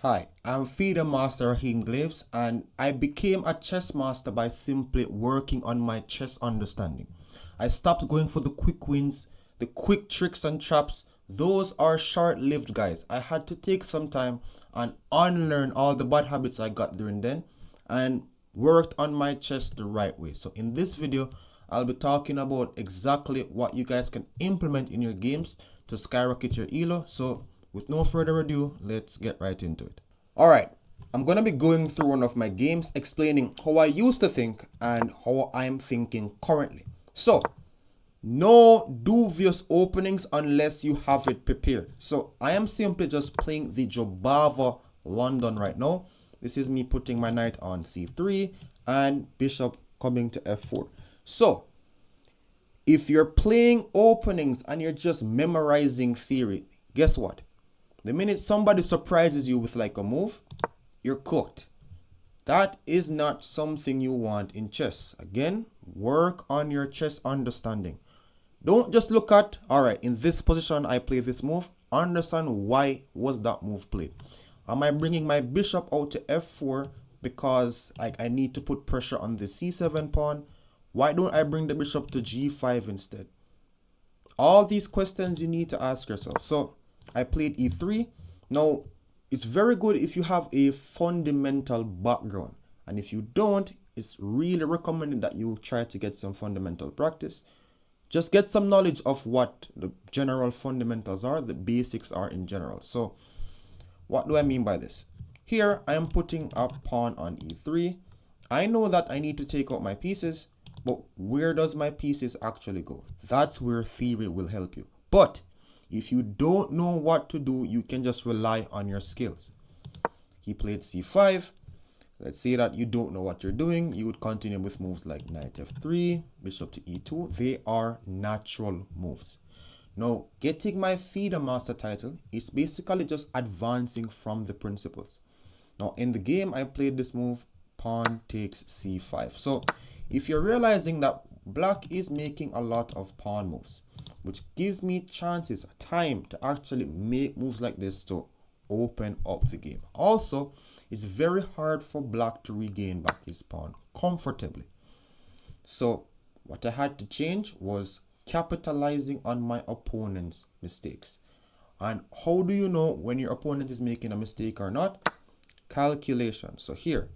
Hi, I'm Feeder Master Raheem Glaves, and I became a chess master by simply working on my chess understanding. I stopped going for the quick wins, the quick tricks and traps. Those are short-lived, guys. I had to take some time and unlearn all the bad habits I got during then and worked on my chess the right way. So in this video, I'll be talking about exactly what you guys can implement in your games to skyrocket your elo. So with no further ado, let's get right into it. Alright, I'm going to be going through one of my games explaining how I used to think and how I'm thinking currently. So, no dubious openings unless you have it prepared. So, I am simply just playing the Jobava London right now. This is me putting my knight on c3 and bishop coming to f4. So, if you're playing openings and you're just memorizing theory, guess what? The minute somebody surprises you with like a move, you're cooked. That is not something you want in chess. Again, work on your chess understanding. Don't just look at, all right, in this position I play this move. Understand why was that move played. Am I bringing my bishop out to f4 because like I need to put pressure on the c7 pawn? Why don't I bring the bishop to g5 instead? All these questions you need to ask yourself. So I played e3. Now, it's very good if you have a fundamental background. And if you don't, it's really recommended that you try to get some fundamental practice. Just get some knowledge of what the general fundamentals are, the basics are in general. So, what do I mean by this? Here, I am putting a pawn on e3. I know that I need to take out my pieces, but where does my pieces actually go? That's where theory will help you. But if you don't know what to do, you can just rely on your skills. He played c5. Let's say that you don't know what you're doing. You would continue with moves like knight f3, bishop to e2. They are natural moves. Now, getting my feeder master title is basically just advancing from the principles. Now, in the game, I played this move, pawn takes c5. So, if you're realizing that black is making a lot of pawn moves, which gives me chances, time to actually make moves like this to open up the game. Also, it's very hard for black to regain back his pawn comfortably. So what I had to change was capitalizing on my opponent's mistakes. And how do you know when your opponent is making a mistake or not? Calculation. So here,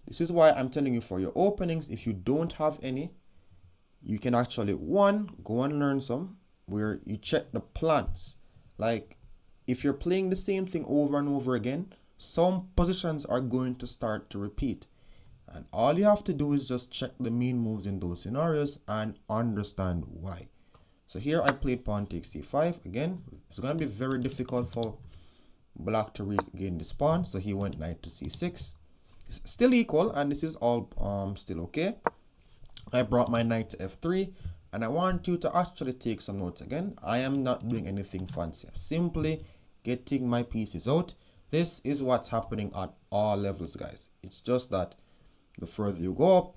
this is why I'm telling you for your openings, if you don't have any, you can actually, one, go and learn some where you check the plans. Like if you're playing the same thing over and over again, some positions are going to start to repeat. And all you have to do is just check the main moves in those scenarios and understand why. So here I played pawn takes c5. Again, it's going to be very difficult for black to regain this pawn. So he went knight to c6. It's still equal, and this is all still okay. I brought my knight to f3, and I want you to actually take some notes again. I am not doing anything fancy. I'm simply getting my pieces out. This is what's happening at all levels, guys. It's just that the further you go up,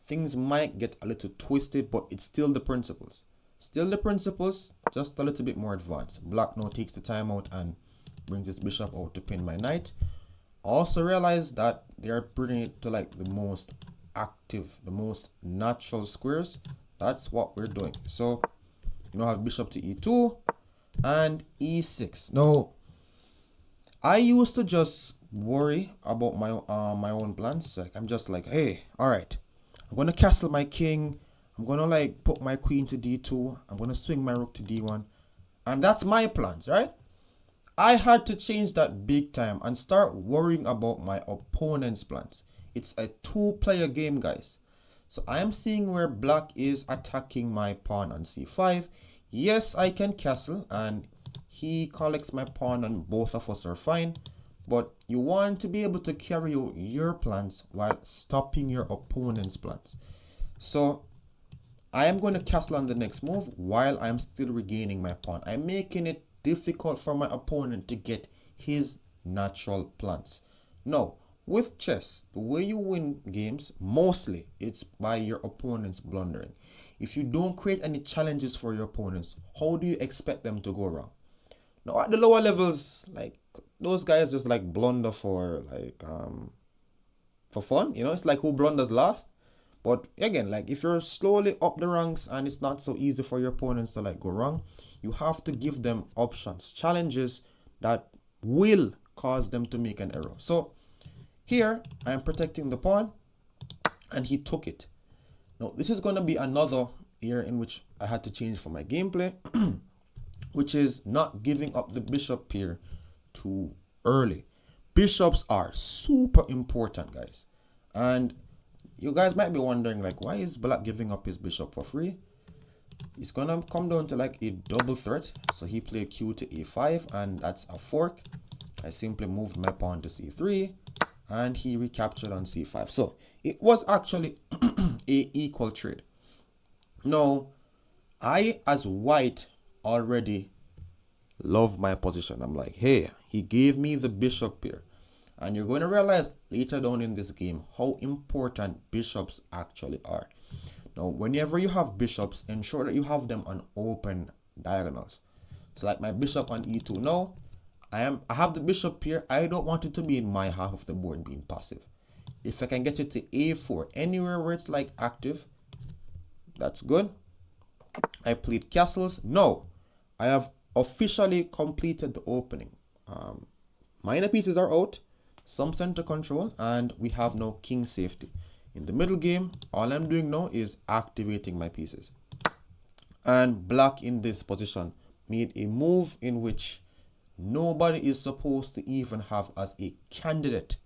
things might get a little twisted, but it's still the principles. Still the principles, just a little bit more advanced. Black now takes the time out and brings his bishop out to pin my knight. Also realize that they are bringing it to like the most active, the most natural squares. That's what we're doing. So you know, have bishop to e2 and e6. Now I used to just worry about my own plans. Like I'm just like, hey, all right, I'm gonna castle my king. I'm gonna like put my queen to d2. I'm gonna swing my rook to d1, and that's my plans, right? I had to change that big time and start worrying about my opponent's plans. It's a two-player game, guys. So I am seeing where black is attacking my pawn on c5. Yes, I can castle, and he collects my pawn, and both of us are fine. But you want to be able to carry out your plans while stopping your opponent's plans. So I am going to castle on the next move while I'm still regaining my pawn. I'm making it difficult for my opponent to get his natural plans. Now, with chess, the way you win games, mostly it's by your opponents blundering. If you don't create any challenges for your opponents, how do you expect them to go wrong? Now at the lower levels, like those guys just like blunder for fun. It's like who blunders last. But again, like if you're slowly up the ranks and it's not so easy for your opponents to like go wrong, you have to give them options, challenges that will cause them to make an error. So here I am protecting the pawn and he took it. Now this is going to be another area in which I had to change for my gameplay, which is not giving up the bishop here too early. Bishops are super important, guys. And you guys might be wondering, like, why is Black giving up his bishop for free? It's gonna come down to like a double threat. So he played q to a5, and that's a fork. I simply moved my pawn to c3, and he recaptured on c5. So it was actually a equal trade. Now, I, as white, already love my position. I'm like, hey, he gave me the bishop here. And you're going to realize later down in this game how important bishops actually are. Now, whenever you have bishops, ensure that you have them on open diagonals. So like my bishop on e2 now, I have the bishop here. I don't want it to be in my half of the board being passive. If I can get it to a4, anywhere where it's like active, that's good. I played castles. No, I have officially completed the opening. Minor pieces are out, some center control, and we have no king safety. In the middle game, all I'm doing now is activating my pieces. And Black in this position made a move in which nobody is supposed to even have as a candidate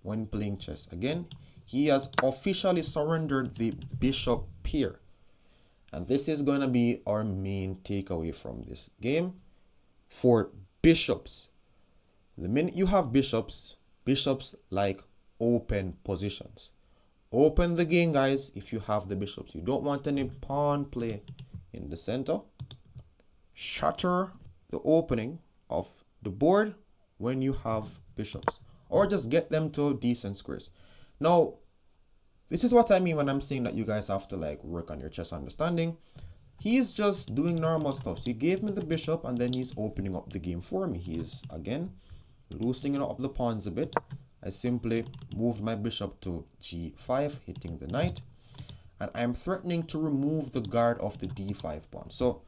when playing chess. Again, he has officially surrendered the bishop here. And this is going to be our main takeaway from this game. For bishops, the minute you have bishops, bishops like open positions. Open the game, guys, if you have the bishops. You don't want any pawn play in the center. Shatter the opening of the board when you have bishops. Or just get them to decent squares. Now, this is what I mean when I'm saying that you guys have to like work on your chess understanding. He's just doing normal stuff. So he gave me the bishop and then he's opening up the game for me. He's, again, loosening up the pawns a bit. I simply moved my bishop to g5, hitting the knight. And I'm threatening to remove the guard of the d5 pawn. So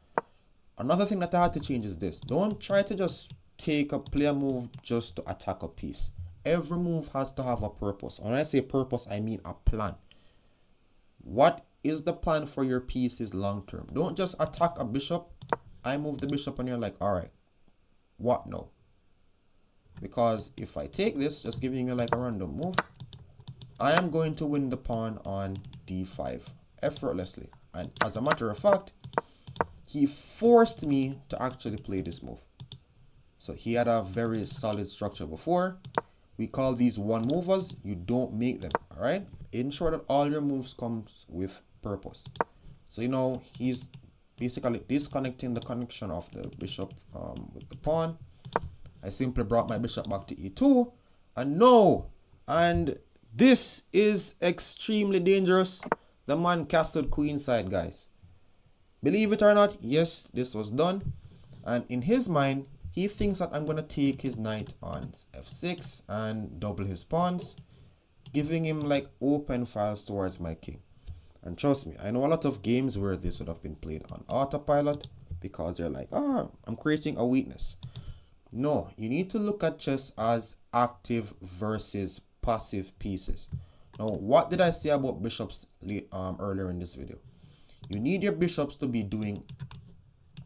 another thing that I had to change is this. Don't try to just play a move just to attack a piece. Every move has to have a purpose. When I say purpose, I mean a plan. What is the plan for your pieces long term? Don't just attack a bishop. I move the bishop and you're like, all right, what now? Because if I take this, just giving you like a random move, I am going to win the pawn on d5 effortlessly. And as a matter of fact, he forced me to actually play this move. So he had a very solid structure before. We call these one movers. You don't make them, all right? Ensure that all your moves comes with purpose. So, he's basically disconnecting the connection of the bishop with the pawn. I simply brought my bishop back to e2. And this is extremely dangerous. The man castled queenside, guys. Believe it or not, yes, this was done. And in his mind, he thinks that I'm going to take his knight on f6 and double his pawns, giving him like open files towards my king. And trust me, I know a lot of games where this would have been played on autopilot because they're like, I'm creating a weakness. No, you need to look at chess as active versus passive pieces. Now, what did I say about bishops earlier in this video? You need your bishops to be doing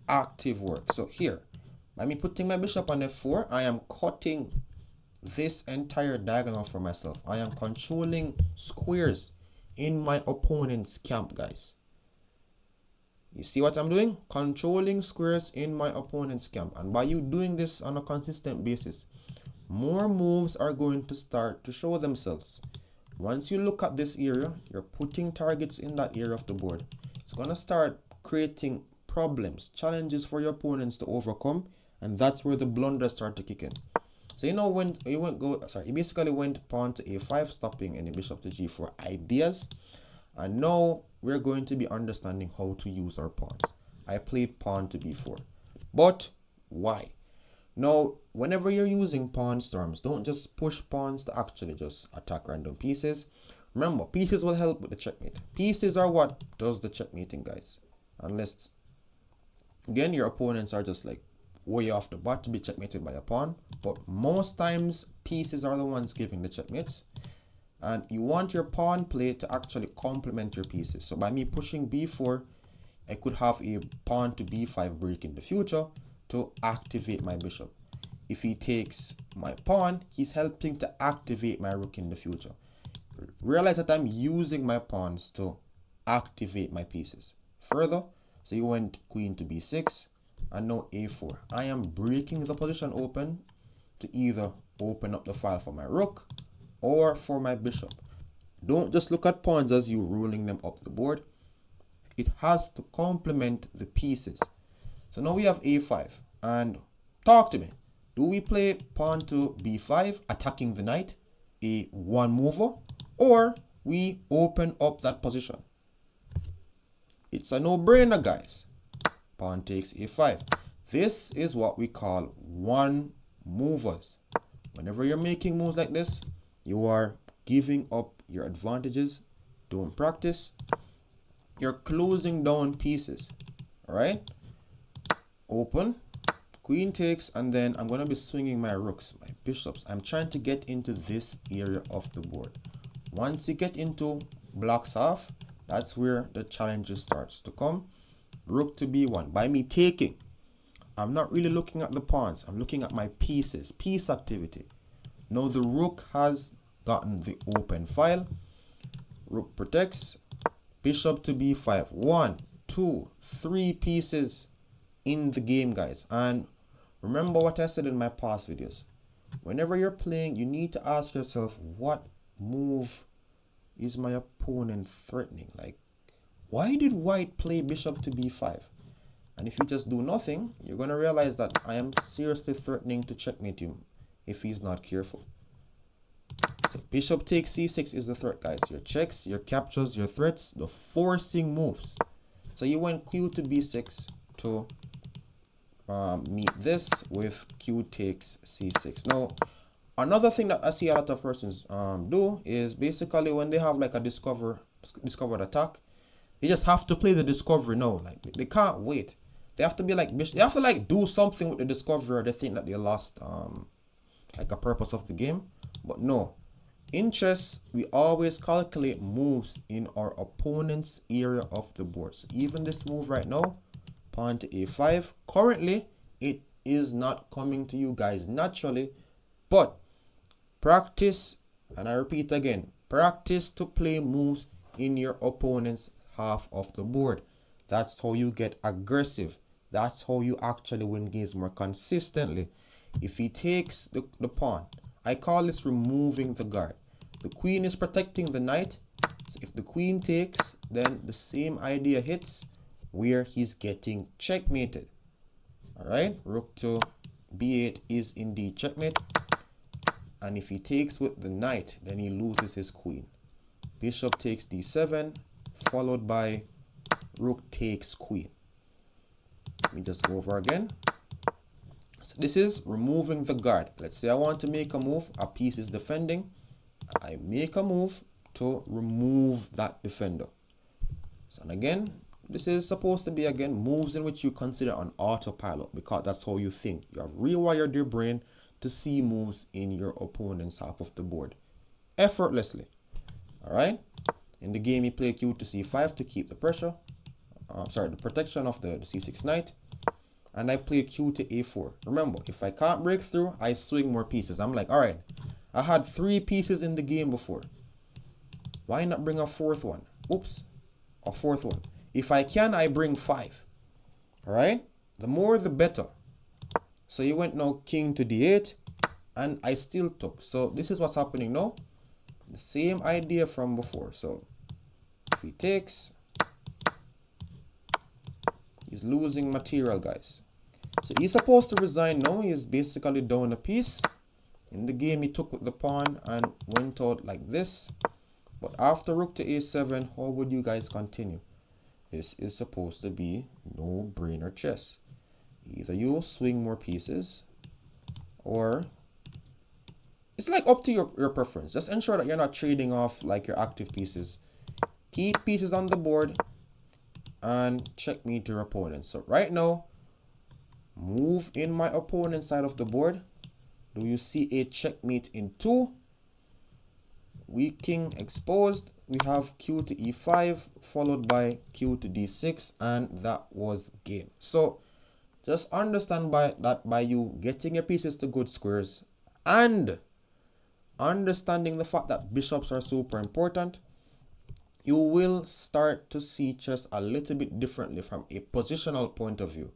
active work. So here, by me putting my bishop on f4, I am cutting this entire diagonal for myself. I am controlling squares in my opponent's camp, guys. You see what I'm doing? Controlling squares in my opponent's camp. And by you doing this on a consistent basis, more moves are going to start to show themselves. Once you look at this area, you're putting targets in that area of the board. It's going to start creating problems, challenges for your opponents to overcome. And that's where the blunders start to kick in. So he basically went pawn to a5, stopping any bishop to g4 ideas. And now we're going to be understanding how to use our pawns. I played pawn to b4. But why? Now, whenever you're using pawn storms, don't just push pawns to actually just attack random pieces. Remember, pieces will help with the checkmate. Pieces are what does the checkmating, guys. Unless, again, your opponents are just like way off the bat to be checkmated by a pawn. But most times, pieces are the ones giving the checkmates. And you want your pawn play to actually complement your pieces. So by me pushing b4, I could have a pawn to b5 break in the future to activate my bishop. If he takes my pawn, he's helping to activate my rook in the future. Realize that I'm using my pawns to activate my pieces. Further, so you went queen to b6 and now a4. I am breaking the position open to either open up the file for my rook or for my bishop. Don't just look at pawns as you rolling them up the board. It has to complement the pieces. So now we have a5. And talk to me. Do we play pawn to b5, attacking the knight, a one mover, or we open up that position? It's a no-brainer, guys. Pawn takes a5. This is what we call one movers. Whenever you're making moves like this, you are giving up your advantages. Don't practice. You're closing down pieces. All right? Open. Queen takes, and then I'm going to be swinging my rooks, my bishops. I'm trying to get into this area of the board. Once you get into blocks half, that's where the challenges starts to come. Rook to b1. By me taking, I'm not really looking at the pawns. I'm looking at my pieces, piece activity. Now the rook has gotten the open file. Rook protects. Bishop to b5. 1, 2, 3 pieces in the game, guys. And remember what I said in my past videos. Whenever you're playing, you need to ask yourself, what move is my opponent threatening? Like, why did white play bishop to b5? And if you just do nothing, you're going to realize that I am seriously threatening to checkmate him if he's not careful. So bishop takes c6 is the threat, guys. Your checks, your captures, your threats, the forcing moves. So you went q to b6 to meet this with q takes c6. Now, another thing that I see a lot of persons do is basically when they have like a discovered attack, they just have to play the discovery now. Like they can't wait. They have to be like they have to like do something with the discovery, or they think that they lost like a purpose of the game. But no. In chess, we always calculate moves in our opponent's area of the board. So even this move right now, pawn to a5, currently it is not coming to you guys naturally, but practice, and I repeat again, practice to play moves in your opponent's half of the board. That's how you get aggressive. That's how you actually win games more consistently. If he takes the pawn, I call this removing the guard. The queen is protecting the knight. So if the queen takes, then the same idea hits where he's getting checkmated. All right, rook to b8 is indeed checkmate. And if he takes with the knight, then he loses his queen. Bishop takes d7, followed by rook takes queen. Let me just go over again. So this is removing the guard. Let's say I want to make a move. A piece is defending. I make a move to remove that defender. So and again, this is supposed to be, again, moves in which you consider on autopilot, because that's how you think. You have rewired your brain to see moves in your opponent's half of the board effortlessly. All right. In the game, you play q to c5 to keep the pressure. The protection of the c6 knight. And I play q to a4. Remember, if I can't break through, I swing more pieces. I'm like, all right, I had 3 pieces in the game before. Why not bring a 4th one? Oops, a 4th one. If I can, I bring 5. All right, the more the better. So you went now king to d8, and I still took. So this is what's happening now. The same idea from before. So if he takes, he's losing material, guys. So he's supposed to resign now. He's basically down a piece. In the game, he took with the pawn and went out like this. But after rook to a7, how would you guys continue? This is supposed to be no-brainer chess. Either you swing more pieces, or it's like up to your preference. Just ensure that you're not trading off like your active pieces. Keep pieces on the board and checkmate your opponent. So right now, move in my opponent's side of the board. Do you see a checkmate in 2? Weak king exposed. We have q to e5 followed by q to d6, and that was game. So just understand by you getting your pieces to good squares and understanding the fact that bishops are super important, you will start to see chess a little bit differently from a positional point of view.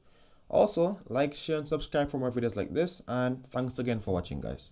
Also, like, share, and subscribe for more videos like this, and thanks again for watching, guys.